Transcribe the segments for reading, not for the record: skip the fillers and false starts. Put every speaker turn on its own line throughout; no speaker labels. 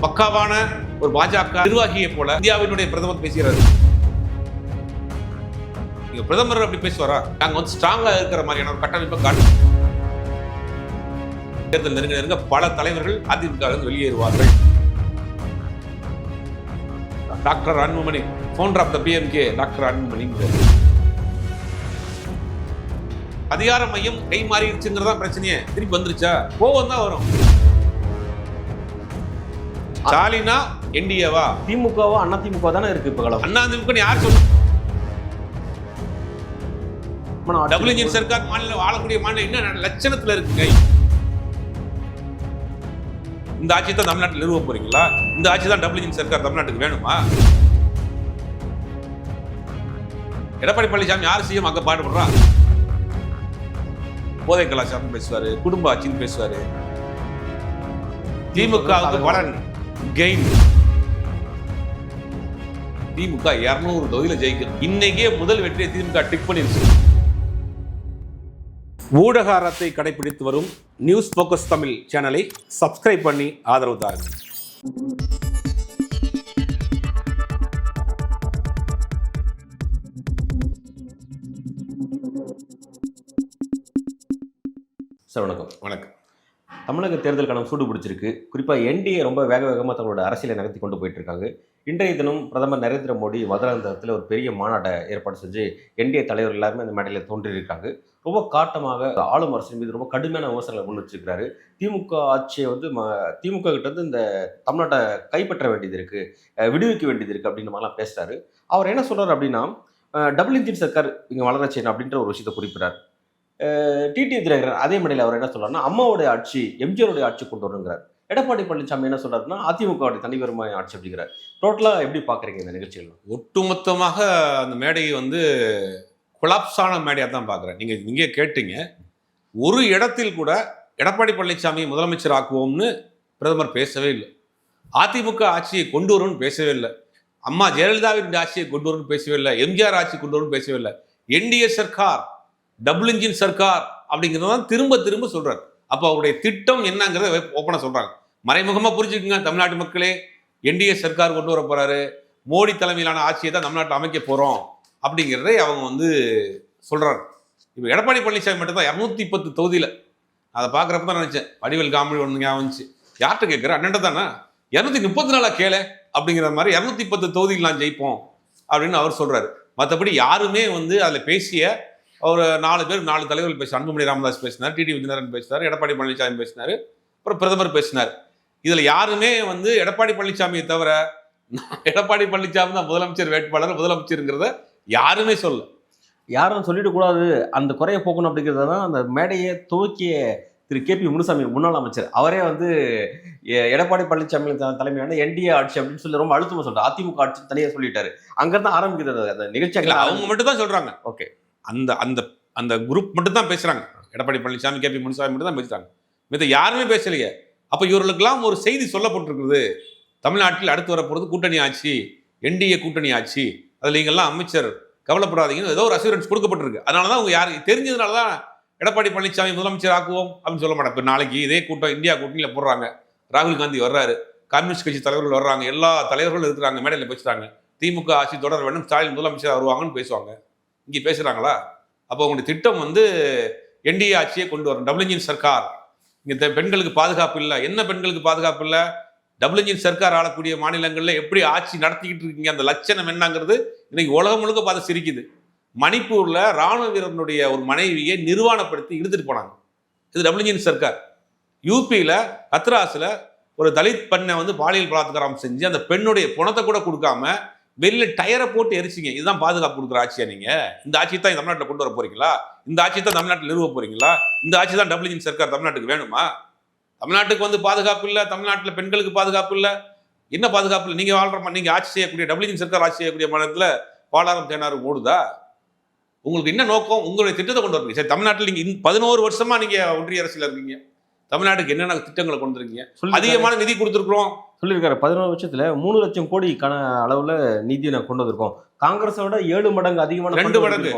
பக்காவான ஒரு பாஜக நிர்வாகியை போல இந்தியாவினுடைய பிரதமர் பேசுகிறாரு. நீங்க பிரதமர் அப்படி பேசுவாரா? நாங்க வந்து ஸ்ட்ராங்கா இருக்கிற மாதிரியான ஒரு கட்டமைப்பை காட்டு. தேர்தல் நெருங்க நெருங்க பல தலைவர்கள் அதிமுக வெளியேறுவார்கள். Doctor Anbumani founder of the PMK doctor Anbumani அதிகார மையம் கை மாறிடுச்சுங்கிறதா பிரச்சனையே. திருப்பி வந்துருச்சா? கோவம் தான் வரும். ஸ்டாலினா என்டிஏவா
திமுகவா அண்ணா திமுக தானே இருக்கு இப்ப கலம்.
அண்ணா திமுக யார் சொல்லு? டபுள் இன்ஜின் சர்க்கார் மாநிலம் வாழக்கூடிய மாநிலம் என்ன லட்சணத்துல இருக்குங்க? இந்த ஆட்சி தான் தமிழ்நாட்டில் நிறுவ போறீங்களா? இந்த ஆட்சி தான் டபுள் இன்ஜின் சர்க்கார் தமிழ்நாட்டுக்கு வேணுமா? எடப்பாடி பழனிசாமி யார் செய்யும் அங்க பாடுபடுறா? போதை கலாச்சாரம் பேசுவாரு, குடும்ப ஆட்சின்னு பேசுவாரு. திமுகவுக்கு பலன் கெயின். திமுக 200 தொகுதியில ஜெயிக்கும். இன்னைக்கே முதல் வெற்றியை திமுக டிக் பண்ணிருச்சு. ஊடக அறத்தை கடைபிடித்து வரும் நியூஸ் போக்கஸ் தமிழ் சேனலை சப்ஸ்கிரைப் பண்ணி ஆதரவு தாருங்கள்.
சார் வணக்கம்.
வணக்கம்.
தமிழக தேர்தல் களம் சூடு பிடிச்சிருக்கு. குறிப்பாக என்டிஏ ரொம்ப வேகமாக தங்களோட அரசியலை நகர்த்தி கொண்டு போயிட்டு இருக்காங்க. இன்றைய தினம் பிரதமர் நரேந்திர மோடி மதுராந்தகத்தில் ஒரு பெரிய மாநாட்டை ஏற்பாடு செஞ்சு என்டிஏ தலைவர் எல்லாருமே அந்த மேடையில் தோன்றியிருக்காங்க. ரொம்ப காட்டமாக ஆளும் அரசின் மீது ரொம்ப கடுமையான விமர்சனங்களை முன் வச்சிருக்கிறாரு. திமுக ஆட்சியை வந்து திமுக கிட்ட வந்து இந்த தமிழ்நாட்டை கைப்பற்ற வேண்டியது இருக்கு, விடுவிக்க வேண்டியது இருக்கு அப்படின்ற மாதிரிலாம் பேசுறாரு. அவர் என்ன சொல்றாரு அப்படின்னா, டபுள் இன்ஜின் சர்க்கார் இங்கே வளர செய்யணும் அப்படின்ற ஒரு விஷயத்தை குறிப்பிடார். டிடி தினகரன் அதே மேடையில் அவர் என்ன சொல்றாருன்னா, அம்மாவுடைய ஆட்சி எம்ஜிஆருடைய ஆட்சி கொண்டு வருங்கிறார். எடப்பாடி பழனிசாமி என்ன சொல்றாருன்னா, அதிமுகவுடைய தனிபெருமை ஆட்சி அப்படிங்கிறார். டோட்டலா எப்படி பாக்குறீங்க இந்த நிகழ்ச்சிகள்?
ஒட்டுமொத்தமாக அந்த மேடையை வந்து கொலாப்ஸான மேடையாக தான் பார்க்குறேன். நீங்க கேட்டீங்க, ஒரு இடத்தில் கூட எடப்பாடி பழனிசாமி முதலமைச்சர் ஆக்குவோம்னு பிரதமர் பேசவே இல்லை. அதிமுக ஆட்சியை கொண்டு வரும்னு பேசவே இல்லை. அம்மா ஜெயலலிதாவின் ஆட்சியை கொண்டு வரும்னு பேசவே இல்லை. எம்ஜிஆர் ஆட்சி கொண்டு வரும்னு பேசவே இல்லை. என்டிஏ சர்க்கார், டபுள் இன்ஜின் சர்க்கார் அப்படிங்கிறதான் திரும்ப திரும்ப சொல்றாரு. அப்போ அவருடைய திட்டம் என்னங்கிறத ஓப்பனா சொல்றாங்க. மறைமுகமா புரிஞ்சுக்குங்க தமிழ்நாட்டு மக்களே, என்டிஏ சர்க்கார் கொண்டு வர போறாரு, மோடி தலைமையிலான ஆட்சியை தான் தமிழ்நாட்டில் அமைக்க போறோம் அப்படிங்கிறதை அவங்க வந்து சொல்றாங்க. இப்போ எடப்பாடி பழனிசாமி மட்டும் தான் 210 தொகுதியில். அதை பார்க்குறப்ப தான் நினைச்சேன், வடிவேல் காமெடி ஒன்று ஞாபகம் வந்துச்சு. யார்கிட்ட கேட்குற அண்ணன் தானே 234 கேள அப்படிங்கிற மாதிரி 210 தொகுதியில் நான் ஜெயிப்போம் அப்படின்னு அவர் சொல்றாரு. மற்றபடி யாருமே வந்து அதில் பேசிய ஒரு 4 பேர் 4 தலைவர்கள் பேசினார். அன்புமணி ராமதாஸ் பேசினார், டிடி விஜயநகரன் பேசினார், எடப்பாடி பழனிசாமி பேசினார், அப்புறம் பிரதமர் பேசினார். இதில் யாருமே வந்து எடப்பாடி பழனிசாமியை தவிர எடப்பாடி பழனிசாமி தான் முதலமைச்சர் வேட்பாளர், முதலமைச்சருங்கிறத யாருமே சொல்ல.
யாரும் சொல்லிடக்கூடாது, அந்த குறைய போக்கணும் அப்படிங்கிறத தான் அந்த மேடையை துவக்கிய திரு KP முனுசாமி முன்னாள் அமைச்சர் அவரே வந்து எடப்பாடி பழனிசாமி தலைமையான என்டிஏ ஆட்சி அப்படின்னு சொல்லி ரொம்ப அழுத்தமாக சொல்றாரு. அதிமுக ஆட்சி தனியாக சொல்லிட்டாரு. அங்கதான் ஆரம்பிக்கிறது அந்த நிகழ்ச்சி.
அவங்க மட்டும் தான் சொல்றாங்க.
ஓகே,
அந்த அந்த அந்த குரூப் மட்டும் தான் பேசுறாங்க. எடப்பாடி பழனிசாமி KP முனுசாமி மட்டும் தான் பேசுறாங்க. மித்த யாருமே பேசலையே. அப்போ இவர்களுக்கெல்லாம் ஒரு செய்தி சொல்லப்பட்டிருக்கிறது. தமிழ்நாட்டில் அடுத்து வரப்போகிறது கூட்டணி ஆட்சி, என்டிஏ கூட்டணி ஆட்சி, அதில் நீங்கள்லாம் அமைச்சர் கவலைப்படாதீங்கன்னு ஏதோ ஒரு அசூரன்ஸ் கொடுக்கப்பட்டிருக்கு. அதனால தான் அவங்க யாருக்கு தெரிஞ்சதுனால தான் எடப்பாடி பழனிசாமி முதலமைச்சர் ஆக்குவோம் அப்படின்னு சொல்ல மாட்டாங்க. இப்போ நாளைக்கு இதே கூட்டம் இந்தியா கூட்டணியில் போடுறாங்க. ராகுல் காந்தி வர்றாரு, கம்யூனிஸ்ட் கட்சி தலைவர்கள் வர்றாங்க, எல்லா தலைவர்களும் இருக்கிறாங்க, மேடையில் பேசுகிறாங்க. திமுக ஆட்சி தொடர வேண்டும், ஸ்டாலின் முதலமைச்சர் வருவாங்கன்னு பேசுவாங்க. இங்கே பேசுகிறாங்களா? அப்போ உங்களுடைய திட்டம் வந்து என்டிஏ ஆட்சியை கொண்டு வரும், டபுள் இன்ஜின் சர்க்கார். இங்கே பெண்களுக்கு பாதுகாப்பு இல்லை. என்ன பெண்களுக்கு பாதுகாப்பு இல்லை? டபுள் இன்ஜின் சர்க்கார் ஆளக்கூடிய மாநிலங்களில் எப்படி ஆட்சி நடத்திக்கிட்டு இருக்கீங்க, அந்த லட்சணம் என்னங்கிறது இன்னைக்கு உலகம் முழுக்க பார்த்து சிரிக்குது. மணிப்பூர்ல ராணுவ வீரனுடைய ஒரு மனைவியை நிர்வாணப்படுத்தி இழுத்துட்டு போனாங்க. இது டபுள் இன்ஜின் சர்க்கார். யூபியில ஹத்ராஸ்ல ஒரு தலித் பெண்ணை வந்து பாலியல் பலாத்காரம் செஞ்சு அந்த பெண்ணுடைய பணத்தை கூட கொடுக்காம வெளியில டயரை போட்டு எரிச்சிங்க. இதுதான் பாதுகாப்பு கொடுக்குற ஆட்சியா? நீங்க இந்த ஆட்சி தான் தமிழ்நாட்டில் கொண்டு வர போறீங்களா? இந்த ஆட்சி தான் தமிழ்நாட்டில் நிறுவ போறீங்களா? இந்த ஆட்சி தான் டபுள் இன்ஜின் சர்க்கார் தமிழ்நாட்டுக்கு வேணுமா? தமிழ்நாட்டுக்கு வந்து பாதுகாப்பு இல்லை, தமிழ்நாட்டில் பெண்களுக்கு பாதுகாப்பு இல்லை. என்ன பாதுகாப்பு இல்லை? நீங்க வாழ்ற நீங்க ஆட்சி செய்யக்கூடிய டபுள் இன்ஜின் சர்க்கார் ஆட்சி செய்யக்கூடிய மாநிலத்தில் பாலாரம் தேனாரும் ஓடுதா? உங்களுக்கு என்ன நோக்கம்? உங்களுடைய திட்டத்தை கொண்டு வரீங்க. சரி, தமிழ்நாட்டில் நீங்க 11 வருஷமா நீங்க ஒன்றிய அரசியல் இருக்கீங்க. தமிழ்நாட்டுக்கு என்னென்ன திட்டங்களை கொண்டு இருக்கீங்க? அதிகமான நிதி கொடுத்துருக்கிறோம்
சொல்லியிருக்காரு. 11 வருஷத்துல 3 லட்சம் கோடி அளவுல நிதியை நான் கொண்டு வந்திருக்கோம். காங்கிரஸோட 7 மடங்கு அதிகமான
2 மடங்கு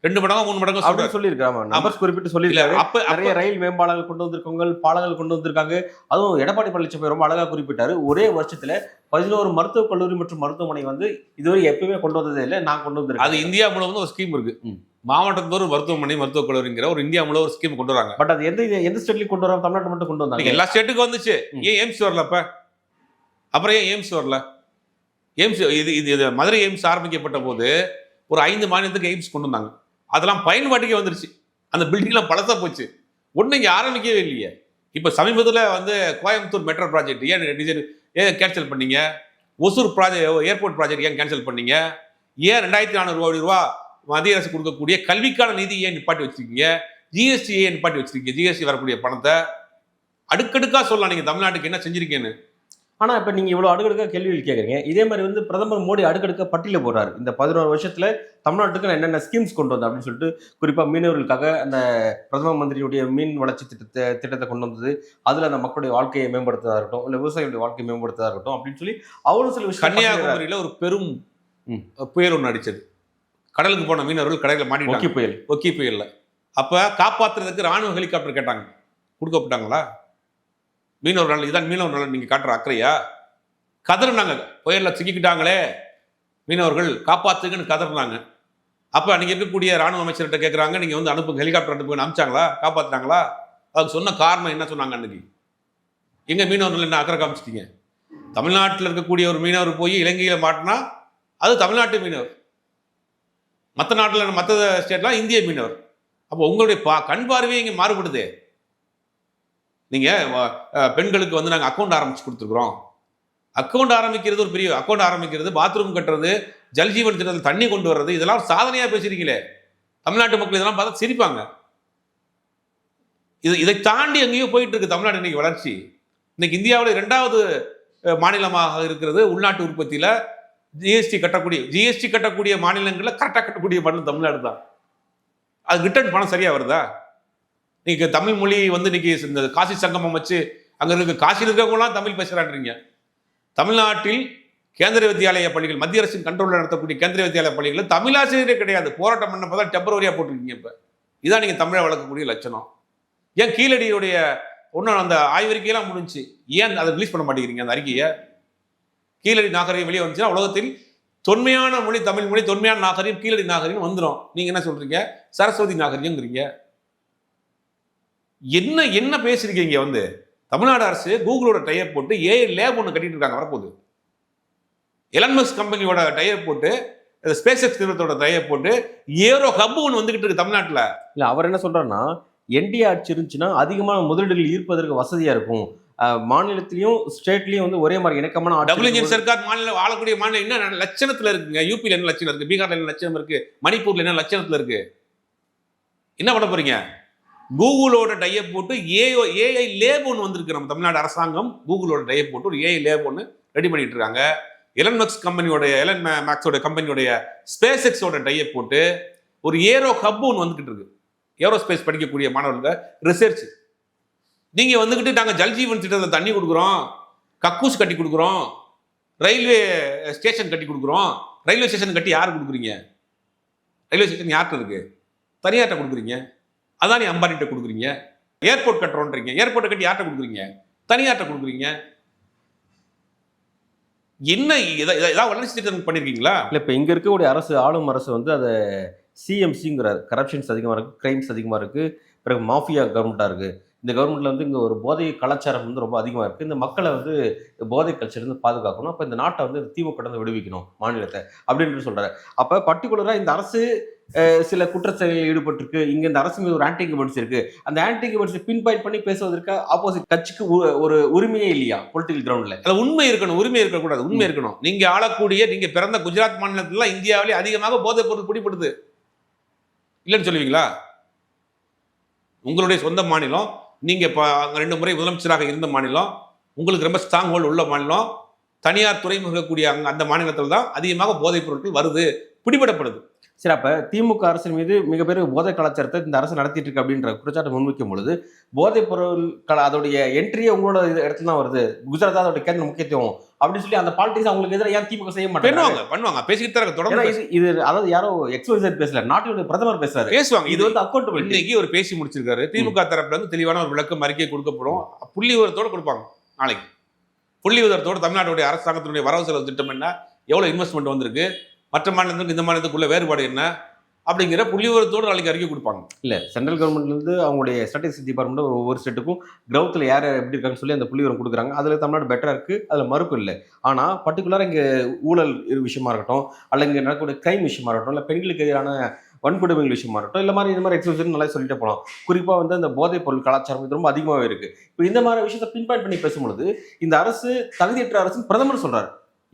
2 மடங்கோ 3 மடங்கோ
அப்படின்னு சொல்லியிருக்காங்க. நம்பர்ஸ் குறிப்பிட்டு சொல்லியிருக்காரு.
அப்ப
நிறைய ரயில் மேம்பாலங்கள் கொண்டு வந்திருக்காங்க, பாலங்கள் கொண்டு வந்திருக்காங்க. அதுவும் எடப்பாடி பழனிசாமி ரொம்ப அழகா குறிப்பிட்டாரு. ஒரே வருஷத்துல 11 மருத்துவக் கல்லூரி மற்றும் மருத்துவமனை வந்து இதுவரை எப்பயுமே கொண்டு வந்ததே இல்லை, நான் கொண்டு வந்திருக்கேன்.
அது இந்தியா முழுவதும் ஒரு ஸ்கீம் இருக்கு. மாவட்டத்தோறும் மருத்துவமனை மருத்துவக் கல்லூரிங்கிற ஒரு இந்தியா முழுவதும் ஒரு ஸ்கீம் கொண்டு வராங்க.
பட் அது எந்த ஸ்டேட்லயும் கொண்டு வராம தமிழ்நாட்டு மட்டும் கொண்டு வந்தாங்க.
எல்லா ஸ்டேட்டுக்கும் வந்துச்சு. ஏன் எய்ம்ஸ் வரல? அப்புறம் ஏன் எய்ம்ஸ் வரல? எய்ம்ஸ் இது மதுரை எய்ம்ஸ் ஆரம்பிக்கப்பட்ட போது ஒரு 5 மாநிலத்துக்கு எய்ம்ஸ் கொண்டு வந்தாங்க. அதெல்லாம் பயன்பாட்டுக்கே வந்துருச்சு. அந்த பில்டிங்லாம் பழசா போச்சு. ஒன்றும் இங்கே ஆரம்பிக்கவே இல்லையே. இப்போ சமீபத்தில் வந்து கோயம்புத்தூர் மெட்ரோ ப்ராஜெக்ட் ஏன் கேன்சல் பண்ணீங்க? ஒசூர் ஏர்போர்ட் ப்ராஜெக்ட் ஏன் கேன்சல் பண்ணீங்க? ஏன் 2400 கோடி ரூபா மத்திய அரசு கொடுக்கக்கூடிய கல்விக்கான நிதி ஏன் நிப்பாட்டி வச்சிருக்கீங்க? ஜிஎஸ்டி ஏன் நிப்பாட்டி வச்சிருக்கீங்க? ஜிஎஸ்டி வரக்கூடிய பணத்தை அடுக்கடுக்கா சொல்லலாம் நீங்க தமிழ்நாட்டுக்கு என்ன செஞ்சிருக்கீங்கன்னு.
ஆனா இப்ப நீங்க இவ்வளவு அடுக்கடுக்கா கேள்விகள் கேட்கறீங்க. இதே மாதிரி வந்து பிரதமர் மோடி அடுக்கடுக்க பட்டியல போடுறாரு. இந்த 11 வருஷத்துல தமிழ்நாட்டுக்கு என்னென்ன ஸ்கீம்ஸ் கொண்டு வந்தேன் அப்படின்னு சொல்லிட்டு, குறிப்பா மீனவர்களுக்காக அந்த பிரதம மந்திரியுடைய மீன் வளர்ச்சி திட்டத்தை கொண்டு வந்தது, அதுல அந்த மக்களுடைய வாழ்க்கையை மேம்படுத்ததா இருக்கட்டும், இல்ல விவசாயிகளுடைய வாழ்க்கையை மேம்படுத்ததா இருக்கட்டும் அப்படின்னு சொல்லி அவ்வளவு சில விஷயம்.
கன்னியாகுமரியில ஒரு பெரும் புயல் ஒன்று அடிச்சது. கடலுக்கு போன மீனவர்கள் கடையில் மாட்டிட்டாங்க. ஒக்கி புயல்ல. அப்ப காப்பாத்துறதுக்கு ராணுவ ஹெலிகாப்டர் கேட்டாங்க. கொடுக்கப்பட்டாங்களா? மீனவர்கள் இதான் மீனவர்கள் நீங்க காட்டுற அக்கறையா? கதறினாங்க. புயல்ல சிக்கிக்கிட்டாங்களே மீனவர்கள், காப்பாத்துங்கன்னு கதறினாங்க. அப்ப அன்னைக்கு இருக்கக்கூடிய ராணுவ அமைச்சர்கிட்ட கேட்கறாங்க, நீங்க வந்து அனுப்புங்க, ஹெலிகாப்டர் அனுப்புங்க. அனுப்பிச்சாங்களா? காப்பாத்துனாங்களா? அதுக்கு சொன்ன காரணம் என்ன சொன்னாங்க? அன்னைக்கு எங்க மீனவர்கள் என்ன அக்கறை காமிச்சிட்டீங்க? தமிழ்நாட்டில் இருக்கக்கூடிய ஒரு மீனவர் போய் இலங்கையில மாட்டினா அது தமிழ்நாட்டு மீனவர், மற்ற நாட்டில் மற்ற ஸ்டேட்லாம் இந்திய மீனவர். அப்போ உங்களுடைய கண் பார்வையே இங்கே மாறுபடுது. நீங்கள் பெண்களுக்கு வந்து நாங்கள் அக்கௌண்ட் ஆரம்பிச்சு கொடுத்துருக்குறோம். அக்கௌண்ட் ஆரம்பிக்கிறது ஒரு பெரிய அக்கௌண்ட் ஆரம்பிக்கிறது, பாத்ரூம் கட்டுறது, ஜல்ஜீவன் திட்டத்தில் தண்ணி கொண்டு வர்றது, இதெல்லாம் சாதனையாக பேசுறீங்களே. தமிழ்நாட்டு மக்கள் இதெல்லாம் பார்த்தா சிரிப்பாங்க. இதை தாண்டி எங்கேயோ போயிட்டு இருக்கு தமிழ்நாடு இன்னைக்கு வளர்ச்சி. இன்னைக்கு இந்தியாவில் 2வது மாநிலமாக இருக்கிறது உள்நாட்டு உற்பத்தியில். ஜிஎஸ்டி கட்டக்கூடிய மாநிலங்களில் கரெக்டாக கட்டக்கூடிய மாநிலம் தமிழ்நாடு தான். அது ரிட்டர்ன் பணம் சரியா வருதா? நீங்க தமிழ் மொழி வந்து இன்னைக்கு இந்த காசி சங்கமம் வச்சு அங்க இருக்க காசியில் இருக்கிறவங்களாம் தமிழ் பேசுறான்றீங்க. தமிழ்நாட்டில் கேந்திர வித்யாலய பள்ளிகள், மத்திய அரசின் கண்ட்ரோலில் நடத்தக்கூடிய கேந்திர வித்யாலய பள்ளிகள் தமிழாசிரியரே கிடையாது. போராட்டம் பண்ணப்பதான் டெம்பரவரியா போட்டிருக்கீங்க. இப்ப இதான் நீங்க தமிழை வளர்க்கக்கூடிய லட்சணம். ஏன் கீழடியுடைய ஒன்றும் அந்த ஆய்வறிக்கையெல்லாம் முடிஞ்சு ஏன் அதை ரிலீஸ் பண்ண மாட்டேங்கிறீங்க? அந்த அறிக்கையை கீழடி நாகரிகம் வெளியே வந்துச்சுன்னா உலகத்தில் தொன்மையான மொழி தமிழ் மொழி, தொன்மையான நாகரிகம் கீழடி நாகரிகம் வந்துடும். நீங்க என்ன சொல்றீங்க? சரஸ்வதி நாகரிகம்ங்கிறீங்க. என்ன பேசுறீங்க? வந்து தமிழ்நாடு அரசு கூகுளோட டயர் போட்டு ஏஐ லேப் ஒன்று கட்டிட்டு இருக்காங்க. வரப்போகுது எலன் மஸ்க் கம்பெனியோட டயர் போட்டு, ஸ்பேஸ் எக்ஸ் நிறுவனத்தோட டயர் போட்டு ஏரோ ஹப் ஒன்று வந்துகிட்டு இருக்கு தமிழ்நாட்டில்.
இல்ல அவர் என்ன சொல்றாருன்னா, என்டிஏ ஆட்சி இருந்துச்சுன்னா அதிகமான முதலீடுகள் ஈர்ப்பதற்கு வசதியா இருக்கும். மாநிலத்திலையும் ஸ்டேட்லயும் வந்து ஒரே மாதிரி இணக்கமான
டபுள் இன்ஜின் சர்க்கார் மாநிலம் ஆளக்கூடிய மாநிலம் என்ன லட்சணத்துல இருக்குங்க? யூபியில் என்ன லட்சணம் இருக்கு? பீகார்ல என்ன லட்சணம் இருக்கு? மணிப்பூர்ல என்ன லட்சணத்துல இருக்கு? என்ன பண்ண போறீங்க? கூகுளோட டைப் போட்டு ஏஐ லேப் ஒன்று வந்திருக்கு. நம்ம தமிழ்நாடு அரசாங்கம் கூகுளோட டைப் போட்டு ஒரு ஏஐ லேப் ஒன்று ரெடி பண்ணிட்டு இருக்காங்க. எலன் மேக்ஸோட கம்பெனியோடைய ஸ்பேஸ் எக்ஸோட டைப் போட்டு ஒரு ஏரோ ஹப் ஒன்று வந்துகிட்டு இருக்கு. ஏரோஸ்பேஸ் படிக்கக்கூடிய மாணவர்களுக்கு ரிசர்ச். நீங்க வந்துகிட்டு நாங்க ஜல்ஜீவன் திட்டத்தில் தண்ணி கொடுக்குறோம், கக்கூஸ் கட்டி கொடுக்குறோம், ரயில்வே ஸ்டேஷன் கட்டி கொடுக்குறோம். ரயில்வே ஸ்டேஷன் கட்டி யார் கொடுக்குறீங்க? ரயில்வே ஸ்டேஷன் யார்கிட்ட இருக்கு? தனியார்ட்ட கொடுக்குறீங்க. அதானி அம்பானிட்ட கொடுக்குறீங்க. ஏர்போர்ட் கட்டுறோன்றீங்க. ஏர்போர்ட்டை கட்டி யார்கிட்ட கொடுக்குறீங்க? தனியார்ட்ட கொடுக்குறீங்க. என்ன ஏதாவது வளர்ச்சி திட்டம் பண்ணிருக்கீங்களா?
இல்ல இப்ப இங்க இருக்கக்கூடிய அரசு, ஆளும் அரசு வந்து அதை சிஎம்சிங்கிறார். கரப்ஷன்ஸ் அதிகமா இருக்கு, கிரைம்ஸ் அதிகமா இருக்கு, பிறகு மாஃபியா கவர்மெண்டா இருக்கு. இந்த கவர்மெண்ட்ல வந்து இங்க ஒரு போதை கலாச்சாரம் வந்து ரொம்ப அதிகமா இருக்கு. இந்த மக்களை வந்து போதை கல்ச்சர் இருந்து பாதுகாக்கணும். அப்ப இந்த நாட்டை வந்து திமுக இருந்து விடுவிக்கணும் மாநிலத்தை அப்படின்னு சொல்றாரு. அப்ப பர்டிகுலரா இந்த அரசு சில குற்றச்செயலில் ஈடுபட்டிருக்கு. இங்க இந்த அரசு மீது ஒரு ஆன்டி இன்கம்பன்சி இருக்கு. அந்த ஆன்டி இன்கம்பன்சி பின் பாயிண்ட் பண்ணி பேசுவதற்கு ஆப்போசிட் கட்சிக்கு ஒரு உரிமையே இல்லையா பொலிட்டிக்கல் கிரவுண்ட்ல?
அது உண்மை இருக்கணும், உரிமை இருக்கக்கூடாது. உண்மை இருக்கணும். நீங்க ஆளக்கூடிய, நீங்க பிறந்த குஜராத் மாநிலத்துல இந்தியாவிலே அதிகமாக போதைப் பொருள் பிடிபடுது இல்லைன்னு சொல்லுவீங்களா? உங்களுடைய சொந்த மாநிலம், நீங்க 2 முறை முதலமைச்சராக இருந்த மாநிலம், உங்களுக்கு ரொம்ப ஸ்ட்ராங் ஹோல்டு உள்ள மாநிலம், தனியார் துறைமுகக்கூடிய அந்த மாநிலத்தில் தான் அதிகமாக போதைப் பொருட்கள் வருது, பிடிபடப்படுது.
சரி, அப்ப திமுக அரசின் மீது மிகப்பெரிய போதை கலாச்சாரத்தை இந்த அரசு நடத்திட்டு இருக்கு அப்படின்ற குற்றச்சாட்டு முன்வைக்கும் பொழுது, போதைப் பொருள் அதோடைய என்ட்ரியே உங்களோட இடத்துல தான் வருது. குஜராத் தான் அதோட கேந்திர முக்கியத்துவம் அப்படின்னு சொல்லி அந்த பாலிடிக்ஸ் அவங்களுக்கு எதிராக ஏன் திமுக செய்ய மாட்டாங்க?
பண்ணுவாங்க பேசிக்கிட்டு தான்
ஏன்னா
தொடர்ந்து
இது அதாவது யாரோ எக்ஸ்ஒய்செட் பேசல, நாட்டினுடைய பிரதமர் பேசுறாரு.
பேசுவாங்க.
இது வந்து அக்கௌண்டபிலிட்டி.
இன்னைக்கு ஒரு பேசி முடிச்சிருக்காரு. திமுக தரப்புல இருந்து தெளிவான ஒரு விளக்கம் அறிக்கை கொடுக்கப்படும். புள்ளி விவரத்தோட கொடுப்பாங்க நாளைக்கு. புள்ளி விவரத்தோட தமிழ்நாட்டுடைய அரசாங்கத்தினுடைய வரவு செலவு திட்டம் என்ன, எவ்வளவு இன்வெஸ்ட்மெண்ட் வந்திருக்கு, மற்ற மாநிலத்துக்கு இந்த மாநிலத்துக்குள்ள வேறுபாடு என்ன அப்படிங்கிற புள்ளி விவரத்தோடு நாளைக்கு அறிக்கை கொடுப்பாங்க.
இல்ல, சென்ட்ரல் கவர்மெண்ட்ல இருந்து அவங்களுடைய ஸ்டாட்டிஸ்டிக்ஸ் டிபார்ட்மெண்ட் ஒவ்வொரு ஸ்டேட்டுக்கும் கிரௌத்ல யார் எப்படி இருக்காங்கன்னு சொல்லி அந்த புள்ளி விவரம் கொடுக்குறாங்க. அதுல தமிழ்நாடு பெட்டரா இருக்கு, அதுல மறுப்பு இல்லை. ஆனா பர்டிகுலரா இங்க ஊழல் விஷயமா இருக்கட்டும், அல்ல இங்க நடக்கக்கூடிய கிரைம் விஷயமா இருக்கட்டும், இல்ல பெண்களுக்கு எதிரான வன்கொடுமைகள் விஷயமா இருக்கட்டும், இந்த மாதிரி எக்ஸிபிஷன் நல்லா சொல்லிட்டே போகலாம். குறிப்பா வந்து அந்த போதைப் பொருள் கலாச்சாரம் இது ரொம்ப அதிகமாகவே இருக்கு. இப்போ இந்த மாதிரி விஷயத்தை பின்பாயிண்ட் பண்ணி பேசும்பொழுது இந்த அரசு தகுதியற்ற அரசுன்னு பிரதமர் சொல்றாரு.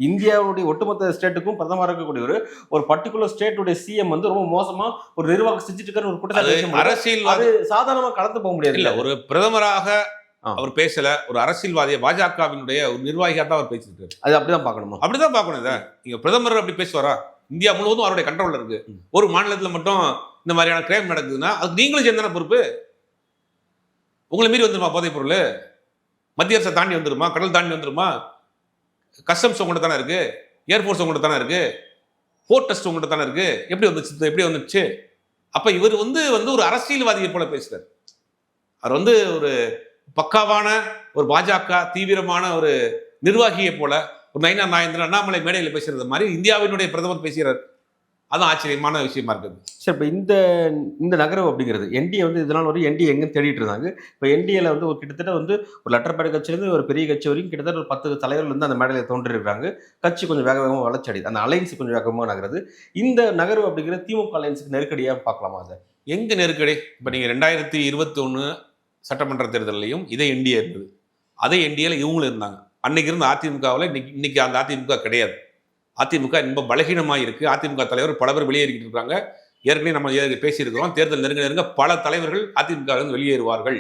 இந்தியாவுடைய ஒட்டுமொத்த ஸ்டேட்டுக்கும் பிரதமர் இருக்கக்கூடிய ஒரு பர்டிகுலர் ஸ்டேட்டுடைய சிஎம் வந்து ரொம்ப மோசமா ஒரு நிர்வாகம் செஞ்சுட்டு இருக்காரு ஒரு குற்றச்சாட்டு.
அரசியல்
அது சாதாரணமா கடந்து போக முடியாது.
இல்ல, ஒரு பிரதமராக அவர் பேசல, ஒரு அரசியல்வாதிய பாஜகவினுடைய ஒரு நிர்வாகியா தான் அவர் பேசிட்டு.
அது அப்படிதான் பார்க்கணுமா?
அப்படிதான் பார்க்கணும். இதை நீங்க பிரதமர் அப்படி பேசுவாரா? இந்தியா முழுவதும் அவருடைய கண்ட்ரோல்ல இருக்கு. ஒரு மாநிலத்துல மட்டும் இந்த மாதிரியான கிரைம் நடக்குதுன்னா அதுக்கு நீங்களும் சேர்ந்தான பொறுப்பு. உங்களை மீறி வந்துருமா போதைப் பொருள்? மத்திய அரசை தாண்டி வந்துருமா? கடல் தாண்டி வந்துருமா? கஸ்டம்ஸ் உங்கள்கிட்ட தானே இருக்கு, ஏர்ஃபோர்ஸ் உங்கள்கிட்ட தானே இருக்கு, போர்ட் டெஸ்ட் உங்கள்கிட்ட தானே இருக்கு. எப்படி வந்துச்சு? அப்ப இவர் வந்து ஒரு அரசியல்வாதியை போல பேசுறாரு. அவர் வந்து ஒரு பக்காவான ஒரு பாஜக தீவிரமான ஒரு நிர்வாகியை போல, ஒரு நயினா நாயந்திரன் அண்ணாமலை மேடையில் பேசுறது மாதிரி இந்தியாவினுடைய பிரதமர் பேசுகிறார். அதான் ஆச்சரியமான விஷயமா இருக்குது.
சரி, இப்போ இந்த நகரம் அப்படிங்கிறது என்டிஏ வந்து இதனால் ஒரு என்டிஏ எங்கன்னு தேடிட்டு இருந்தாங்க. இப்போ என்டிஏல வந்து ஒரு கிட்டத்தட்ட வந்து ஒரு லெட்டர்பேட் கட்சியிலேருந்து ஒரு பெரிய கட்சி வரைக்கும் கிட்டத்தட்ட ஒரு 10 தலைவர்கள் வந்து அந்த மேடையில் தோன்றிருக்காங்க. கட்சி கொஞ்சம் வேக வேகமாக வளர்ச்சி அடையுது, அந்த அலைன்ஸ் கொஞ்சம் வேகமாக நகருது. இந்த நகர்வு அப்படிங்கிற திமுக அலைன்ஸுக்கு நெருக்கடியாக பார்க்கலாமா? அதை
எங்க நெருக்கடி? இப்போ நீங்கள் 2021 சட்டமன்ற தேர்தலையும் இதே என்டிஏ இருந்தது, அதே என்டிஏல இவங்களும் இருந்தாங்க. அன்னைக்கு இருந்த அதிமுகவில் இன்னைக்கு அந்த அதிமுக கிடையாது. அதிமுக ரொம்ப பலகீனமாக இருக்குது. அதிமுக தலைவர் பல பேர் வெளியேறிக்கிட்டு இருக்காங்க. ஏற்கனவே நம்ம பேசியிருக்கிறோம், தேர்தல் நெருங்க பல தலைவர்கள் அதிமுகவிலிருந்து வெளியேறுவார்கள்.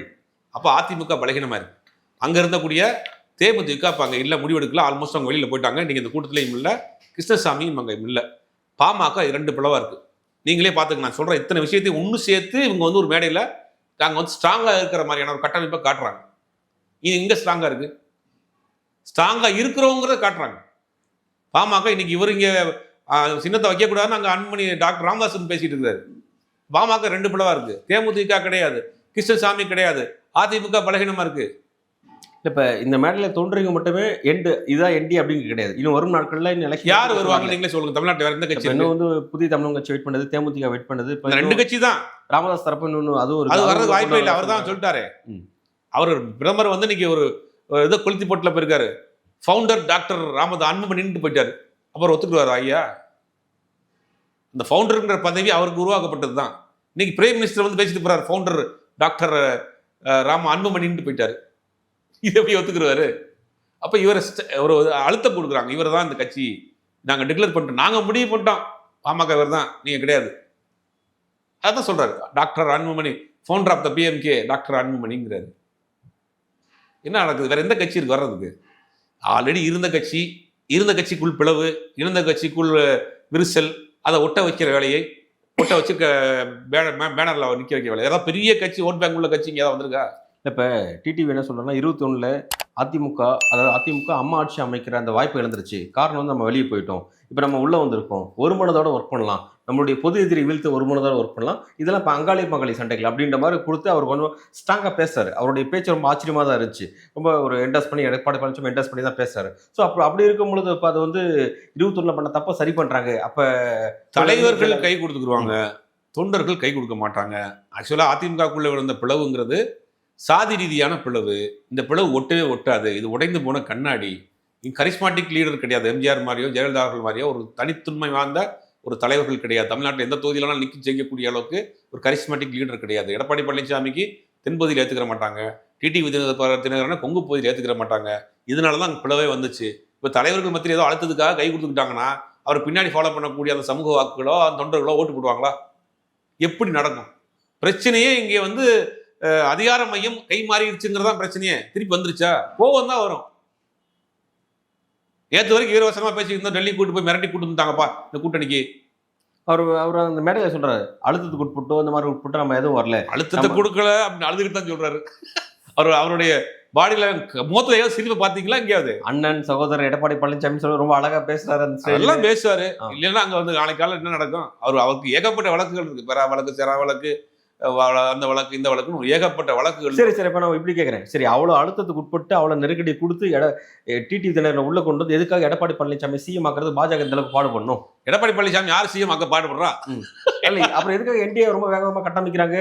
அப்போ அதிமுக பலகீனமாக இருக்குது. அங்கே இருந்தக்கூடிய தேமுதிக இப்போ அங்கே இல்லை, முடிவெடுக்கல, ஆல்மோஸ்ட் அவங்க வெளியில் போயிட்டாங்க. இன்றைக்கி இந்த கூட்டத்திலையும் இல்லை, கிருஷ்ணசாமியும் அங்கே இல்லை. பாமக 2 பிளவாக இருக்குது. நீங்களே பார்த்துக்க, நான் சொல்கிறேன் இத்தனை விஷயத்தையும் ஒன்று சேர்த்து இவங்க வந்து ஒரு மேடையில் நாங்கள் வந்து ஸ்ட்ராங்காக இருக்கிற மாதிரியான ஒரு கட்டமைப்பை காட்டுறாங்க. இது இங்கே ஸ்ட்ராங்காக இருக்குது, ஸ்ட்ராங்காக இருக்கிறவங்கிறத காட்டுறாங்க. பாமக இன்னைக்கு இவர் இங்கே சின்னத்தை வைக்கக்கூடாதுன்னு அங்கே அன்புமணி டாக்டர் ராமதாஸ் பேசிட்டு இருக்காரு. பாமக 2 பிளவா இருக்கு, தேமுதிக கிடையாது, கிருஷ்ணசாமி கிடையாது, அதிமுக பலகீனமா இருக்கு.
இப்ப இந்த மேடையில் தோன்றவங்க மட்டுமே இதான் என்டி அப்படிங்கிறது கிடையாது. இன்னும் வரும் நாட்கள்ல
யார் வருவாங்க நீங்களே சொல்லுங்க. தமிழ்நாட்டு வேற எந்த கட்சி
வந்து புதிய தமிழ் கட்சி வெயிட் பண்ணது, தேமுதிக வெயிட் பண்ணது,
2 கட்சி தான்.
ராமதாஸ் தரப்பு அது
வர்றது வாய்ப்பே இல்லை. அவர் தான் சொல்லிட்டாரு. அவர் பிரதமர் வந்து இன்னைக்கு ஒரு ஏதோ கொளுத்தி போட்டுல போயிருக்காரு. ஃபவுண்டர் டாக்டர் அன்புமணின்னு போயிட்டாரு. அப்புறம் ஒத்துக்குவார் ஐயா? அந்த ஃபவுண்டருங்கிற பதவி அவருக்கு உருவாக்கப்பட்டது தான். இன்னைக்கு பிரைம் மினிஸ்டர் வந்து பேசிட்டு போறாரு, ஃபவுண்டர் டாக்டர் அன்புமணின்னு போயிட்டாரு. இது எப்படி ஒத்துக்குருவாரு? அப்ப இவரை ஒரு அழுத்தம் கொடுக்குறாங்க. இவர் தான் இந்த கட்சி நாங்கள் டிக்ளேர் பண்ணிட்டோம், நாங்கள் முடிவு பண்ணிட்டோம், பாமக இவர் தான், நீங்க கிடையாது. அதான் சொல்றாரு doctor Anbumani, founder of the PMK doctor அன்புமணிங்கிறாரு. என்ன நடக்குது? வேற எந்த கட்சி இருக்கு வர்றதுக்கு? ஆல்ரெடி இருந்த கட்சிக்குள் பிளவு, இருந்த கட்சிக்குள் விரிசல், அதை ஒட்ட வைக்கிற வேலையை, ஒட்ட வச்சு பேனர்ல நிக்க வைக்கிற வேலை. ஏதாவது பெரிய கட்சி ஓட் பேங்க் உள்ள கட்சி ஏதாவது வந்திருக்கா?
இப்ப டிடிவி என்ன சொல்றேன்னா 21 அதிமுக, அதாவது அதிமுக அம்மா ஆட்சி அமைக்கிற அந்த வாய்ப்பு இழந்துருச்சு. காரணம் வந்து நம்ம வெளியே போயிட்டோம், இப்போ நம்ம உள்ள வந்திருக்கோம், ஒரு மனதோட ஒர்க் பண்ணலாம், நம்மளுடைய பொது எதிரி வீழ்த்து ஒரு மனதோட ஒர்க் பண்ணலாம், இதெல்லாம் இப்போ அங்காளி பங்காளி சண்டைகள் அப்படின்ற மாதிரி கொடுத்து அவர் கொஞ்சம் ஸ்ட்ராங்காக பேசுறாரு. அவருடைய பேச்சு ரொம்ப ஆச்சரியமாக தான் இருந்துச்சு. ரொம்ப ஒரு என்டர்ஸ் பண்ணி, எடப்பாடி பழனிசாமி என்டர்ஸ் பண்ணி தான் பேசுறாரு. ஸோ அப்படி இருக்கும் பொழுது இப்போ அது வந்து 21 பண்ண தப்ப சரி பண்றாங்க. அப்போ
தலைவர்கள் கை கொடுத்துக்குருவாங்க, தொண்டர்கள் கை கொடுக்க மாட்டாங்க. ஆக்சுவலாக அதிமுகக்குள்ள விழுந்த பிளவுங்கிறது சாதி ரீதியான பிளவு. இந்த பிளவு ஒட்டவே ஒட்டாது. இது உடைந்து போன கண்ணாடி. கரிஸ்மாட்டிக் லீடர் கிடையாது. எம்ஜிஆர் மாதிரியோ ஜெயலலிதா அவர்கள் மாதிரியோ ஒரு தனித்துண்மை வாழ்ந்த ஒரு தலைவர்கள் கிடையாது. தமிழ்நாட்டில் எந்த தொகுதியிலாம் நிற்க செய்யக்கூடிய அளவுக்கு ஒரு கரிஸ்மாட்டிக் லீடர் கிடையாது. எடப்பாடி பழனிசாமிக்கு தென்பகுதியில் ஏற்றுக்கிற மாட்டாங்க, டிடிவி தினகரனை கொங்கு பகுதியில் ஏற்றுக்கிற மாட்டாங்க. இதனால தான் பிளவே வந்துச்சு. இப்போ தலைவர்கள் மத்தியில் ஏதோ அழுத்தத்துக்காக கை கொடுத்துக்கிட்டாங்கன்னா அவர் பின்னாடி ஃபாலோ பண்ணக்கூடிய அந்த சமூக வாக்குகளோ அந்த தொண்டர்களோ ஓட்டு போடுவாங்களா? எப்படி நடக்கும்? பிரச்சனையே இங்கே வந்து அதிகார மையம் கை மாறிடுச்சுங்கிறதா பிரச்சனையே. திருப்பி வந்துருச்சா? கோவம் தான் வரும். நேற்று வரைக்கும் வீரவசனமா பேசிட்டு இருந்தோம், டெல்லி கூட்டு போய் மிரட்டி கூட்டு வந்துட்டாங்கப்பா இந்த கூட்டணிக்கு.
அவர் அந்த மேடையில சொல்றாரு, அழுத்தத்துக்கு உட்பட்டோ இந்த மாதிரி உட்பட்டு நம்ம எதுவும் வரல.
அழுத்தத்தை கொடுக்கல அப்படின்னு அழுதுகிட்டு தான் சொல்றாரு. அவருடைய பாடியில முகத்துல ஏதாவது சிரிப்பை பாத்தீங்களா எங்கேயாவது?
அண்ணன் சகோதரர் எடப்பாடி பழனிசாமி சொல்லி ரொம்ப அழகா பேசுறாரு அந்த stage ல.
அதெல்லாம் பேசுவாரு.
ஆ.
இல்லைன்னா அங்க வந்து நாளைக்கு காலையில என்ன நடக்கும்? அவருக்கு ஏகப்பட்ட வழக்குகள் இருக்கு. பெறா வழக்கு, செரா வழக்கு, அந்த வழக்கு, இந்த வழக்குன்னு ஏகப்பட்ட வழக்குகள்.
சரி இப்ப நான் இப்படி கேட்கிறேன். சரி அவ்வளவு அழுத்தத்துக்கு உட்பட்டு அவ்வளவு நெருக்கடி கொடுத்து டிடி தினகரனை உள்ள கொண்டு வந்து எதுக்காக எடப்பாடி பழனிசாமி சிஎம் ஆக்குறது பாஜக இந்த அளவுக்கு பாடுபடணும்?
எடப்பாடி பழனிசாமி யார் சிஎம் ஆக்க பாடுபடுறா?
இல்ல அப்புறம் எதுக்காக என்டிஏ ரொம்ப வேகமா கட்டமைக்கிறாங்க?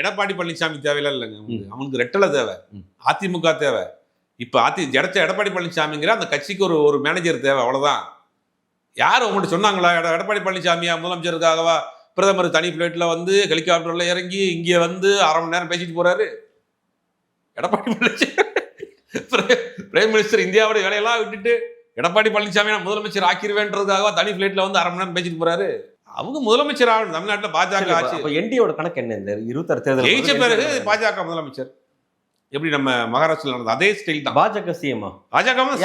எடப்பாடி பழனிசாமி தேவையில்ல இல்லைங்க. அவனுக்கு ரெட்டலை தேவை. அதிமுக தேவை. இப்ப எடப்பாடி பழனிசாமிங்கிற அந்த கட்சிக்கு ஒரு மேனேஜர் தேவை, அவ்வளவுதான். யார் உங்கள்கிட்ட சொன்னாங்களா எடப்பாடி பழனிசாமியா முதலமைச்சருக்காகவா பிரதமர் தனி பிளைட்ல வந்து ஹெலிகாப்டர்ல இறங்கி இங்க வந்து அரை மணி நேரம் பேசிட்டு போறாரு? எடப்பாடி பழனிசாமி பிரைம் மினிஸ்டர் இந்தியாவோட வேலையெல்லாம் விட்டுட்டு எடப்பாடி பழனிசாமி நான் முதலமைச்சர் ஆக்கிருவேன்றதுக்காக தனி பிளைட்ல வந்து அரை மணி நேரம் பேசிட்டு போறாரு. அவங்க முதலமைச்சர் ஆகணும். தமிழ்நாட்டில் பாஜக ஆட்சி.
என்டிஏவோட கணக்கு என்ன? இந்த 26 தேர்தல்
ஜெயிச்ச பிறகு பாஜக முதலமைச்சர். எப்படி நம்ம மகாராஷ்டிரா நடந்தது அதே ஸ்டைல் தான்.
பாஜக சிஎம்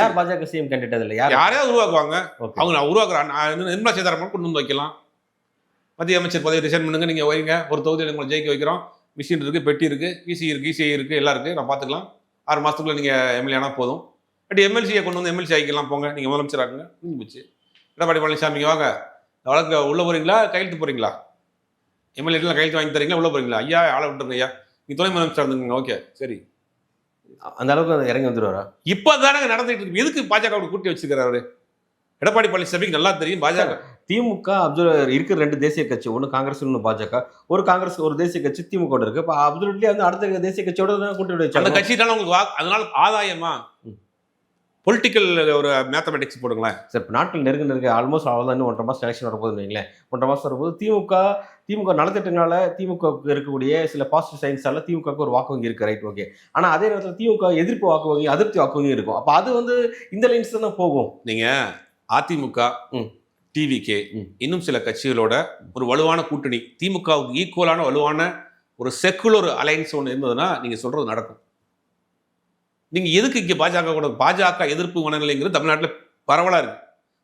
யார்? பாஜக சிஎம் கேண்டிடேட் இல்ல
யாரையாவது உருவாக்குவாங்க. அவங்க உருவாக்குறாங்க. நிர்மலா சீதாராமன் கொண்டு வந்து வைக்கலாம். மத்திய அமைச்சர் பதவி ரிசைன் பண்ணுங்க, நீங்க வைங்க, ஒரு தொகுதியில் உங்களை ஜெயிக்க வைக்கிறோம், மிஷின் இருக்கு, பெட்டி இருக்கு, இசிஐ இருக்கு, எல்லாம் இருக்கு, நான் பார்த்துக்கலாம். 6 மாசத்துக்குள்ள நீங்க எம்எல்ஏ ஆனா போதும். பட் எம்எல்சியை கொண்டு வந்து எம்எல்சி ஆகிக்கலாம், போங்க, நீங்க முதலமைச்சர் ஆகுங்க, போச்சு. எடப்பாடி பழனிசாமி வாங்க, வழக்கு உள்ள போறீங்களா, கையெழுத்து போறீங்களா, எம்எல்ஏலாம் கையெழுத்து வாங்கி தரீங்களா, உள்ள போறீங்களா, ஐயா ஆளை விட்டுருங்க ஐயா, நீ துணை முதலமைச்சர் இருந்துங்க, ஓகே சரி.
அந்த அளவுக்கு இறங்கி வந்துடுவாரா?
இப்பதானே நடந்துட்டு இருக்கு. எதுக்கு பாஜக கூட்டி வச்சிருக்காரு அவரு? எடப்பாடி பழனிசாமிக்கு நல்லா தெரியும் பாஜக.
திமுக இருக்கிற 2 தேசிய கட்சி, ஒன்னு காங்கிரஸ் இன்னொன்னு பாஜக. ஒரு காங்கிரஸ் ஒரு தேசிய கட்சி திமுக இருக்கு. இப்ப அப்துல்லி வந்து அடுத்த தேசிய கட்சியோட கூட்டி வச்சாங்க.
அந்த கட்சியினால உங்களுக்கு அதனால ஆதாயமா? பொலிட்டிக்கல் ஒரு மேத்தமெட்டிக்ஸ் போடுங்களேன்
சார். இப்போ நாட்கள் நெருங்க ஆல்மோஸ்ட் அவ்வளோதான். இன்னும் 1.5 மாதம் எலெக்ஷன் வரப்போகுதுன்னு வைங்களேன். 1.5 மாதம் வரும்போது திமுக நலத்திட்டங்களால திமுகவுக்கு இருக்கக்கூடிய சில பாசிட்டிவ் சைன்ஸால திமுகவுக்கு ஒரு வாக்கு வங்கி இருக்கு, ரைட், ஓகே. ஆனால் அதே நேரத்தில் திமுக எதிர்ப்பு வாக்கு வங்கி, அதிருப்தி வாக்கு வங்கி இருக்கும். அப்போ அது வந்து இந்த லைன்ஸ் தான் போகும்.
நீங்க அதிமுக, டிவிகே, இன்னும் சில கட்சிகளோட ஒரு வலுவான கூட்டணி, திமுகவுக்கு ஈக்குவலான வலுவான ஒரு செக்குலர் அலைன்ஸ் ஒன்று இருந்ததுன்னா நீங்க சொல்றது நடக்கும். நீங்க எதுக்கு இங்கே பாஜக எதிர்ப்பு மனநிலைங்கிறது தமிழ்நாட்டில் பரவலா இருக்கு.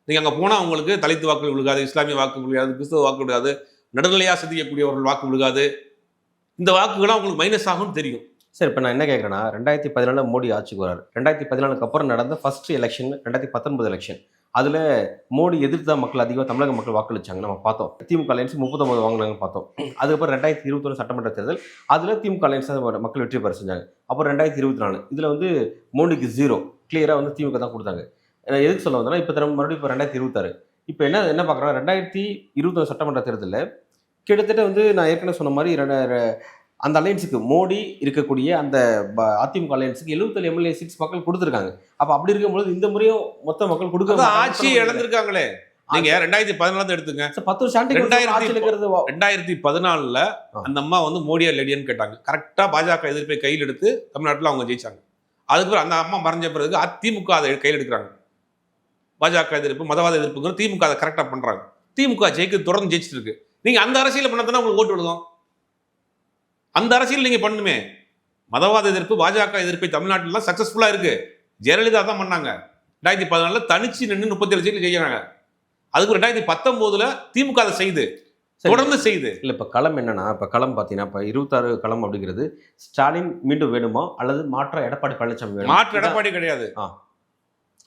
நீங்க அங்க போனா உங்களுக்கு தலித்து வாக்கு விழுகாது, இஸ்லாமிய வாக்கு விழுகாது, கிறிஸ்தவ வாக்கு விழுகாது, நடுநிலையா சிந்திக்கக்கூடியவர்கள் வாக்கு விழுகாது. இந்த வாக்குகள்லாம் உங்களுக்கு மைனஸ் ஆகும்னு தெரியும்.
சரி, இப்போ நான் என்ன கேட்குறேன்னா, 2014 மோடி ஆட்சிக்கு வராரு. 2014க்கு அப்புறம் நடந்த ஃபர்ஸ்ட் எலெக்ஷன் 2019 எலெக்ஷன். அதில் மோடி எதிர்த்து தான் மக்கள் அதிகமாக தமிழக மக்கள் வாக்களிச்சாங்க, நம்ம பார்த்தோம். திமுக அலைன்ஸ் 39 வாங்கினாங்கன்னு பார்த்தோம். அதுக்கப்புறம் 2021 சட்டமன்ற தேர்தல், அதில் திமுக அலைன்ஸ் மக்கள் வெற்றி பெற செஞ்சாங்க. அப்புறம் 2024 இதில் வந்து மோடிக்கு 0 கிளியராக வந்து திமுக தான் கொடுத்தாங்க. எதுக்கு சொல்ல வந்தோம்னா, இப்போ மறுபடியும் இப்போ 2026 இப்போ என்ன பார்க்குறோம், 2021 சட்டமன்ற தேர்தலில் கிட்டத்தட்ட வந்து நான் ஏற்கனவே சொன்ன மாதிரி அந்த அலையன்ஸுக்கு மோடி இருக்கக்கூடிய அந்த அதிமுக அலையன்ஸுக்கு 77 எம்எல்ஏ சீட்ஸ் மக்கள் கொடுத்துருக்காங்க. அப்ப அப்படி இருக்கும்போது இந்த முறையும் மொத்த மக்கள் கொடுக்க
ஆட்சி இழந்திருக்காங்களே. நீங்க 2014 எடுத்துங்க,
10 வருஷம்
2014 அந்த அம்மா வந்து மோடியா லேடியான்னு கேட்டாங்க. கரெக்டா பாஜக எதிர்ப்பை கையில் எடுத்து தமிழ்நாட்டில் அவங்க ஜெயிச்சாங்க. அதுக்கப்புறம் அந்த அம்மா மறைஞ்ச பிறகு அதிமுக அதை கையில் எடுக்கிறாங்க. பாஜக எதிர்ப்பு, மதவாத எதிர்ப்புங்கிற திமுக அதை கரெக்டா பண்றாங்க. திமுக ஜெயிக்க தொடர்ந்து ஜெயிச்சிட்டு இருக்கு. நீங்க அந்த அரசியல் பண்ணதானே உங்களுக்கு ஓட்டு விழுகும். அந்த அரசியல் நீங்க பண்ணுமே. மதவாத எதிர்ப்பு, பாஜக எதிர்ப்பை தமிழ்நாட்டில் சக்சஸ்ஃபுல்லா இருக்கு. ஜெயலலிதா தான் பண்ணாங்க. 2014 தனிச்சு நின்று 37 சீట్లు ஜெயிக்கிறாங்க. அதுக்கு 2019 திமுக அதை செய்து தொடர்ந்து செய்து.
இல்ல இப்ப களம் என்னன்னா, இப்ப களம் பாத்தீங்கன்னா, இப்ப 26 களம் அப்படிங்கிறது ஸ்டாலின் மீண்டும் வேணுமா அல்லது மாற்ற எடப்பாடி பழனிசாமி வேணுமா?
மாற்று எடப்பாடி கிடையாது.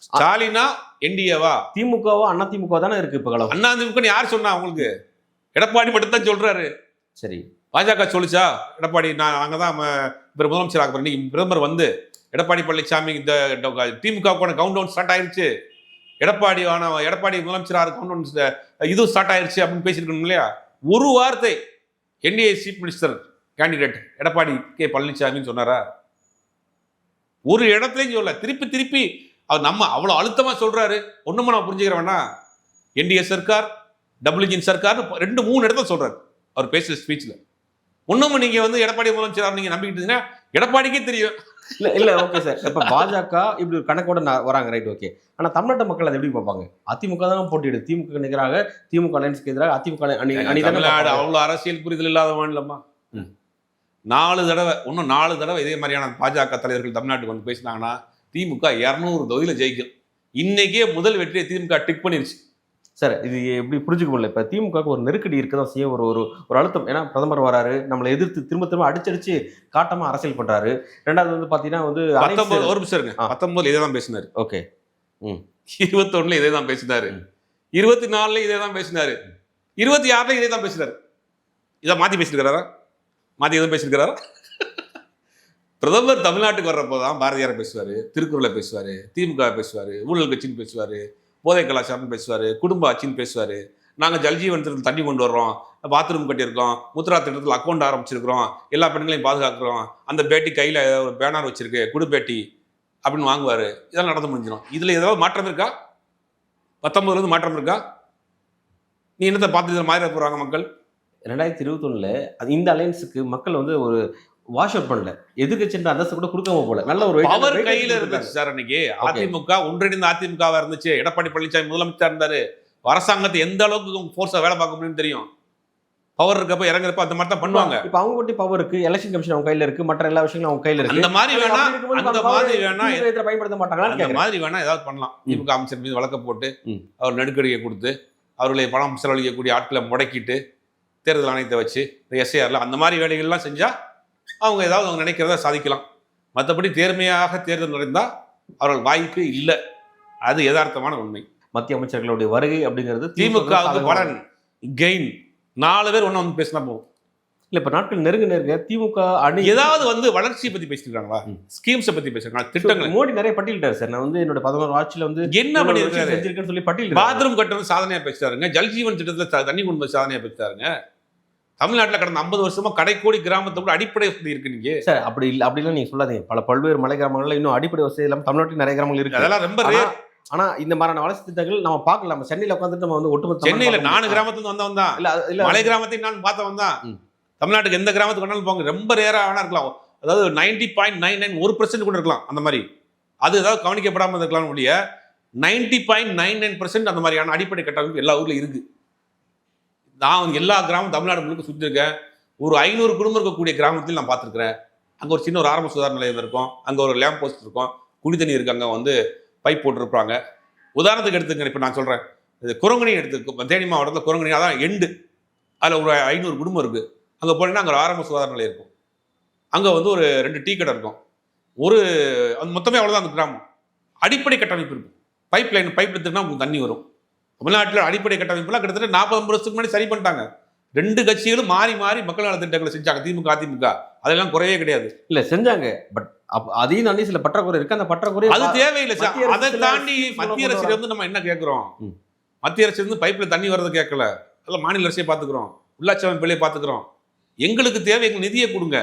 ஸ்டாலினா என்டிஏவா?
திமுகவா அண்ணா திமுக தானே இருக்கு இப்ப களம்.
அண்ணா திமுக யார் சொன்னா உங்களுக்கு? எடப்பாடி மட்டும் தான் சொல்றாரு.
சரி,
பாஜக சொல்லிச்சா நாங்க தான் முதலமைச்சர் ஆக போறோம். இன்னைக்கு பிரதமர் வந்து எடப்பாடி பழனிசாமி இந்த திமுக கவுண்ட் டவுன் ஸ்டார்ட் ஆயிருச்சு, எடப்பாடி முதலமைச்சர் கவுண்ட் டவுன் இது ஸ்டார்ட் ஆயிருச்சு அப்படின்னு பேசியிருக்கணும் இல்லையா? ஒரு வார்த்தை NDA chief minister candidate Edappadi K பழனிசாமின்னு சொன்னாரா? ஒரு இடத்துலையும் சொல்ல. திருப்பி அவர் நம்ம அவ்வளவு அழுத்தமா சொல்றாரு. ஒண்ணுமா நான் புரிஞ்சுக்கிறேன்னா, என்டிஏ சர்க்கார், டபுள் இன்ஜின் சர்க்கார் 2-3 இடத்துல சொல்றாரு அவர் பேசுற ஸ்பீச்ல. ஒண்ணும் நீங்க வந்து எடப்பாடி முதலமைச்சர் நீங்க நம்பிக்கிட்டீங்கன்னா எடப்பாடிக்கே தெரியும்.
இல்ல ஓகே சார். இப்ப பாஜக இப்படி ஒரு கணக்கோட வராங்க, ரைட், ஓகே. ஆனா தமிழ்நாட்டு மக்கள் அதை எப்படி பார்ப்பாங்க? அதிமுக தான் போட்டியிடு, திமுக நிகராக திமுக அலையன்ஸ்க்கு எதிராக அதிமுக
தமிழ்நாடு அவ்வளவு அரசியல் புரிதல் இல்லாத மாநிலமா? 4 தடவை இதே மாதிரியான பாஜக தலைவர்கள் தமிழ்நாட்டுக்கு வந்து பேசினாங்கன்னா திமுக 200 தொகுதியில ஜெயிக்கும். இன்னைக்கே முதல் வெற்றியை திமுக டிக் பண்ணிருச்சு.
சார் இது எப்படி புரிஞ்சுக்க முடியல. இப்போ திமுகவுக்கு ஒரு நெருக்கடி இருக்க தான் செய்யும். ஒரு ஒரு ஒரு அழுத்தம். ஏன்னா பிரதமர் வராரு, நம்மளை எதிர்த்து திரும்ப திரும்ப அடிச்சடிச்சு காட்டமா அரசியல் பண்றாரு. 2வது வந்து பார்த்தீங்கன்னா வந்து
19 ஒரு நிமிஷம் இருங்க. 19 இதே தான் பேசினாரு.
ஓகே.
21 இதே தான் பேசினாரு. 24 இதே தான் பேசினாரு. 26 இதே தான் பேசினாரு. இதை மாத்தி பேசிருக்கிறாரா? மாத்தி எதுவும் பேசிருக்கிறாரா? பிரதமர் தமிழ்நாட்டுக்கு வர்றப்போ தான் பாரதியாரை பேசுவாரு, திருக்குறளை பேசுவாரு, திமுக பேசுவாரு, ஊழல் கட்சின்னு பேசுவாரு, போதை கலாச்சாரம் பேசுவாரு, குடும்ப ஆட்சின்னு பேசுவாரு. நாங்க ஜல்ஜீவன் திட்டத்தில் தண்ணி கொண்டு வர்றோம், பாத்ரூம் கட்டியிருக்கோம், முத்ரா திட்டத்தில் அக்கௌண்ட் ஆரம்பிச்சிருக்கிறோம், எல்லா பெண்களையும் பாதுகாக்கிறோம், அந்த பேட்டி கையில ஒரு பேனர் வச்சிருக்கு, குடு பேட்டி அப்படின்னு வாங்குவாரு. இதெல்லாம் நடந்து முடிஞ்சிடும். இதுல ஏதாவது மாற்றம் இருக்கா? 19 இருந்து மாற்றம் இருக்கா? நீ என்னத்தை பார்த்து இதில் மாறிட போறாங்க மக்கள்?
2021 இந்த அலையன்ஸுக்கு மக்கள் வந்து ஒரு வாஷ் அவுட் பண்ணல. எதிர்க்கட்சின்ற அந்தஸ்து கூட கொடுக்காம போல. நல்ல ஒரு
பவர் கையில இருந்துச்சு சார் அன்னைக்கு. அதிமுக ஒன்றிணைந்த அதிமுகவா இருந்துச்சு. எடப்பாடி பழனிசாமி முதலமைச்சர் இருந்தாரு. அரசாங்கத்தை எந்த அளவுக்கு ஃபோர்ஸா வேலை பார்க்க முடியும்னு தெரியும். பவர் இருக்கப்ப இறங்குறப்ப அந்த மாதிரி தான் பண்ணுவாங்க.
இப்ப அவங்க கிட்ட பவர் இருக்கு, எலெக்ஷன் கமிஷன் அவங்க கையில இருக்கு, மற்ற எல்லா விஷயங்களும் அவங்க கையில இருக்கு.
அந்த மாதிரி வேணா
பயன்படுத்த மாட்டாங்களா?
அந்த மாதிரி வேணா ஏதாவது பண்ணலாம். திமுக அமைச்சர் மீது வழக்க போட்டு அவர் நெருக்கடியை கொடுத்து அவர்களை பணம் செலவழிக்கக்கூடிய ஆட்களை முடக்கிட்டு தேர்தல் ஆணையத்தை வச்சு எஸ்ஐஆர்ல அந்த மாதிரி வேலைகள்லாம் செஞ்சா அவங்க ஏதாவது அவங்க நினைக்கிறத சாதிக்கலாம். மற்றபடி தேர்மையாக தேர்தல் நடந்தா அவர்கள் வாய்ப்பு இல்லை. அது யதார்த்தமான உண்மை.
மத்திய அமைச்சர்களுடைய வருகை அப்படிங்கிறது
திமுகவுக்கு பலன் கெயின். 4 பேர் ஒண்ணு வந்து பேசினா போகும்.
இல்ல இப்ப நாட்கள் நெருங்க திமுக அணி
ஏதாவது வந்து வளர்ச்சியை பத்தி பேசிருக்காங்களா? ஸ்கீம்ஸை பத்தி பேசிருக்காங்க, திட்டங்கள்.
மோடி நிறைய பட்டியலிட்டாரு சார். நான் வந்து என்னோட 11 ஆட்சியில வந்து
என்ன பண்ணிருக்காரு
செஞ்சிருக்கேன்னு சொல்லி பட்டியல்.
பாத்ரூம் கட்டணம் சாதனையா பேசிட்டாருங்க. ஜல்ஜீவன் திட்டத்துல தண்ணி கொண்டு வந்து சாதனையா பேசிட்டாருங்க. தமிழ்நாட்டில் கடந்த 50 வருஷமா கடைக்கோடி கிராமத்தை கூட அடிப்படை வசதி இருக்கு. நீங்க
சார் அப்படி இல்லை, அப்படிலாம் நீங்க சொல்லாதீங்க. பல்வேறு மலை கிராமங்கள்ல இன்னும் அடிப்படை வசதி இல்லாம தமிழ்நாட்டில் நிறைய கிராமங்கள் இருக்கு.
அதெல்லாம் ரொம்ப ரேர்.
ஆனா இந்த மாதிரியான வளர்ச்சி திட்டங்கள் நம்ம பார்க்கலாம். நம்ம சென்னையில உட்காந்துட்டு நம்ம வந்து ஒட்டுமொத்த
சென்னையில 4 கிராமத்துல வந்தவன் தான். இல்ல மலை கிராமத்தை நான் பார்த்தவன் தான். தமிழ்நாட்டுக்கு எந்த கிராமத்துக்கு வேணாலும் போங்க, ரொம்ப ரேரா வேணா இருக்கலாம். அதாவது 90.99% கூட இருக்கலாம் அந்த மாதிரி. அது ஏதாவது கவனிக்கப்படாமல் இருக்கலாம் ஒழிய 90.99% அந்த மாதிரியான அடிப்படை கட்டமைப்பு எல்லா ஊர்லயும் இருக்கு. நான் எல்லா கிராமம் தமிழ்நாடு முழுக்க சுற்றி இருக்கேன். ஒரு 500 குடும்பம் இருக்கக்கூடிய கிராமத்தில் நான் பார்த்துருக்கிறேன். அங்கே ஒரு சின்ன ஒரு ஆரம்ப சுகாதார நிலையம் இருக்கும், அங்கே ஒரு லேம்ப் போஸ்ட் இருக்கும், குடி தண்ணி இருக்கு, அங்கே வந்து பைப் போட்டுருப்பாங்க. உதாரணத்துக்கு எடுத்துங்க, இப்போ நான் சொல்கிறேன், இது குரங்கணி எடுத்துக்கு, தேனி மாவட்டத்தில் குரங்கணி, அதான் எண்டு, அதில் ஒரு 500 குடும்பம் இருக்குது. அங்கே போனீங்கன்னா அங்கே ஒரு ஆரம்ப சுகாதார நிலையம் இருக்கும், அங்கே வந்து ஒரு 2 டீ கடை இருக்கும், ஒரு அது மொத்தமே அவ்வளோதான் அந்த கிராமம். அடிப்படை கட்டமைப்பு இருக்கும். பைப் லைன் பைப் எடுத்துக்கினா உங்களுக்கு தண்ணி வரும். தமிழ்நாட்டில் அடிப்படை கட்டமைப்புலாம் கிட்டத்தட்ட 40-50 வருஷத்துக்கு முன்னாடி சரி பண்ணிட்டாங்க. 2 கட்சிகளும் மாறி மாறி மக்கள் நல திட்டங்களை செஞ்சாங்க. திமுக அதிமுக அதெல்லாம் குறையே கிடையாது. இல்ல செஞ்சாங்க. பட் அதையும் தாண்டி சில பற்றாக்குறை இருக்கு. அந்த பற்றாக்குறை அது தேவையில்லை சார். அதை தாண்டி மத்திய அரசு வந்து நம்ம என்ன கேட்கிறோம்? மத்திய அரசு வந்து பைப்ல தண்ணி வர்றதை கேட்கல. அதெல்லாம் மாநில அரசே பார்த்துக்கிறோம், உள்ளாட்சி அமைப்புகளே பார்த்துக்கிறோம். எங்களுக்கு தேவை, எங்களுக்கு நிதியை கொடுங்க,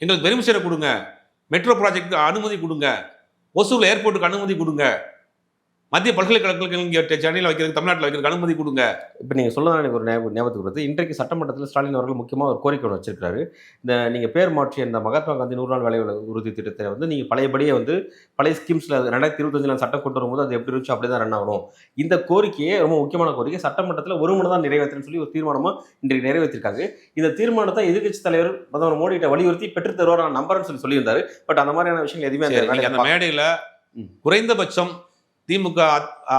எங்களுக்கு பெர்மிஷனை கொடுங்க, மெட்ரோ ப்ராஜெக்ட் அனுமதி கொடுங்க, ஒசூர் ஏர்போர்ட்டுக்கு அனுமதி கொடுங்க, மத்திய பல்கலைக்கழகங்களுக்கு சென்னையில் வைக்கிறதுக்கு தமிழ்நாட்டில் வைக்கிறதுக்கு அனுமதி கொடுங்க. இப்போ நீங்கள் சொல்லதான் எனக்கு ஒரு ஞாபகத்துக்கு வருது. இன்றைக்கு சட்டமன்றத்தில் ஸ்டாலின் அவர்கள் முக்கியமாக ஒரு கோரிக்கை ஒன்று வச்சிருக்காரு. இந்த நீங்கள் பேர் மாற்றிய இந்த மகாத்மா காந்தி 100 நாள் வேலை உறுதி திட்டத்தை வந்து நீங்கள் பழையபடியே வந்து பழைய ஸ்கீம்ஸில் 2025 சட்டம் கொண்டு வரும்போது அது எப்படி இருந்துச்சு அப்படி தான் ரன் ஆகணும். இந்த கோரிக்கையே ரொம்ப முக்கியமான கோரிக்கை. சட்டமன்றத்தில் ஒரு மணி தான் நிறைவேற்றணும்னு சொல்லி ஒரு தீர்மானமாக இன்றைக்கு நிறைவேற்றிருக்காங்க. இந்த தீர்மானத்தை எதிர்க்கட்சி தலைவர் பிரதமர் மோடிகிட்ட வலியுறுத்தி பெற்று தருவார் நான் நம்புறேன்னு சொல்லியிருந்தாரு. பட் அந்த மாதிரியான விஷயங்கள் எதுவுமே அந்த மேடையில் குறைந்தபட்சம் திமுக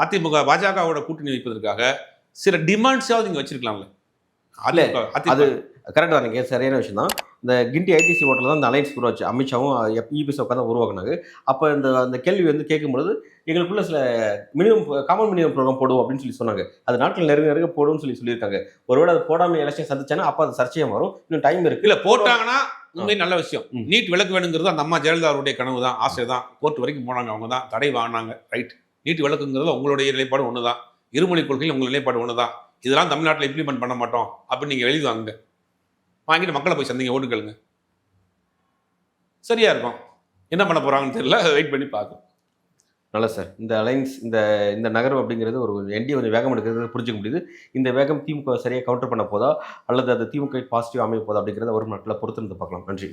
அதிமுக பாஜகவோட கூட்டணி வைப்பதற்காக சில டிமாண்ட்ஸாவது நீங்க வச்சிருக்கலாம்ல. அது கரெக்டாக தான், நீங்கள் சரியான விஷயம் தான். இந்த கிண்டி ஐடிசி ஹோட்டலில் தான் இந்த அலைன்ஸ் உருவாச்சு. அமித்ஷாவும் இபிஎஸ் உட்காந்து உருவாக்குனாங்க. அப்போ அந்த கேள்வி வந்து கேட்கும்பொழுது எங்களுக்குள்ள சில காமன் மினிமம் ப்ரோக்ராம் போடுவோம் அப்படின்னு சொல்லி சொன்னாங்க. அது நாட்கள் நெருங்க போடுவோம்னு சொல்லியிருக்காங்க. ஒருவேளை அது போடாமல் எலெக்ஷன் சந்திச்சானா அப்போ அது சர்ச்சையாக வரும். இன்னும் டைம் இருக்கு. இல்லை போட்டாங்கன்னா உண்மை நல்ல விஷயம். நீட் விலக்கு வேணுங்கிறது அந்த அம்மா ஜெயலலிதா அவருடைய கனவு தான், ஆசை தான். கோர்ட் வரைக்கும் போனாங்க, அவங்க தான் தடை வாங்கினாங்க. ரைட், நீட் விலக்குங்கிறது உங்களுடைய நிலைப்பாடு ஒன்று தான், இருமொழி கொள்கையில் உங்கள் நிலைப்பாடு ஒன்று தான். இதெல்லாம் தமிழ்நாட்டில் இம்ப்ளிமெண்ட் பண்ண மாட்டோம் அப்படின்னு நீங்கள் எழுதி வாங்கிட்டு மக்களை போய் சந்திங்க, ஓட்டுக்கலுங்க, சரியா இருக்கும். என்ன பண்ண போறாங்கன்னு தெரியல, வெயிட் பண்ணி பார்க்கணும். நல்லா சார். இந்த அலைன்ஸ் இந்த நகர்வு அப்படிங்கிறது ஒரு என்டிஏ கொஞ்சம் வேகம் எடுக்கிறது புரிஞ்சுக்க முடியுது. இந்த வேகம் திமுக சரியாக கவுண்டர் பண்ண போதா அல்லது அது திமுக பாசிட்டிவ் அமைய போதா அப்படிங்கிறத ஒரு நாட்டில் பொறுத்திருந்து பார்க்கலாம். நன்றி.